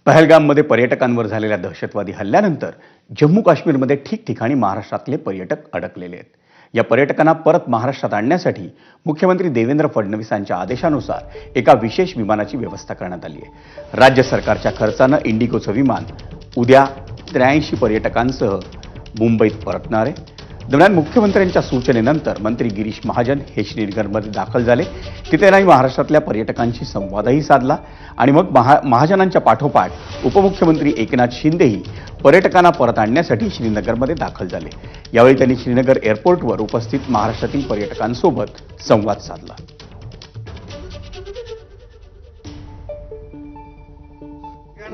पहलगाममध्ये पर्यटकांवर झालेल्या दहशतवादी हल्ल्यानंतर जम्मू काश्मीरमध्ये ठिकठिकाणी महाराष्ट्रातले पर्यटक अडकलेले आहेत। या पर्यटकांना परत महाराष्ट्रात आणण्यासाठी मुख्यमंत्री देवेंद्र फडणवीसांच्या आदेशानुसार एका विशेष विमानाची व्यवस्था करण्यात आली आहे। राज्य सरकारच्या खर्चानं इंडिगोचं विमान उद्या 83 पर्यटकांसह मुंबईत परतणार आहे। दरम्यान मुख्यमंत्र्यांच्या सूचनेनंतर मंत्री गिरीश महाजन हे श्रीनगरमध्ये दाखल झाले। तिथे त्यांनी महाराष्ट्रातल्या पर्यटकांशी संवादही साधला आणि मग महाजनांच्या पाठोपाठ उपमुख्यमंत्री एकनाथ शिंदेही पर्यटकांना परत आणण्यासाठी श्रीनगरमध्ये दाखल झाले। यावेळी त्यांनी श्रीनगर एअरपोर्टवर उपस्थित महाराष्ट्रातील पर्यटकांसोबत संवाद साधला।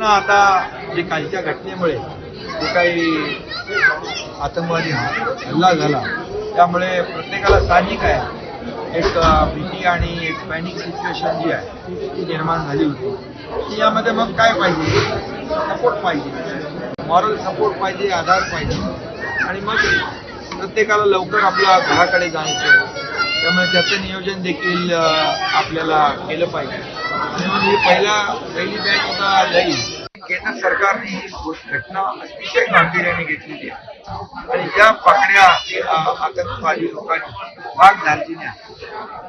आता जे कालच्या घटनेमुळे जे काही आतंकवादी हल्ला झाला त्यामुळे प्रत्येकाला साहजिक आहे एक भीती आणि एक पॅनिक सिच्युएशन जी आहे ती निर्माण झाली होती। की यामध्ये मग काय पाहिजे, सपोर्ट पाहिजे, मॉरल सपोर्ट पाहिजे, आधार पाहिजे आणि मग प्रत्येकाला लवकर आपल्या घराकडे जायचं, त्यामुळे त्याचं नियोजन देखील आपल्याला केलं पाहिजे। आणि मग ही पहिली बॅच आता जाईल। केंद्र सरकारने ही घटना अतिशय गांभीर्याने घेतलेली आहे आणि ज्या पाकड्या आतंकवादी लोकांनी वाघ धार्जिन्या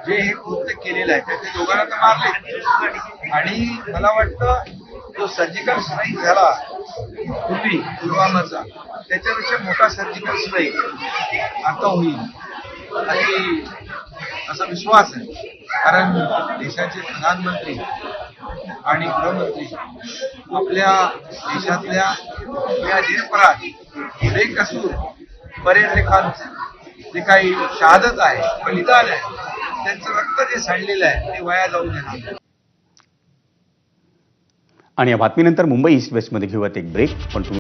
जे हे कृत्य केलेलं आहे त्याच्या दोघांना तर मारले आणि मला वाटतं जो सर्जिकल स्ट्राईक झाला पूर्वी पुलवामाचा त्याच्यापेक्षा मोठा सर्जिकल स्ट्राईक आता होईल आणि असा विश्वास आहे। कारण देशाचे प्रधानमंत्री आणि गृहमंत्री आपल्या देशातल्या या निरपराध बेकसूर पर्यटकांचं जे काही शहादत आहे, बलिदान आहे, त्यांचं रक्त जे सांडलेलं आहे ते वाया जाऊ देणार। आणि या बातमीनंतर मुंबई ईस्ट वेस्टमध्ये घेऊयात एक ब्रेक। पण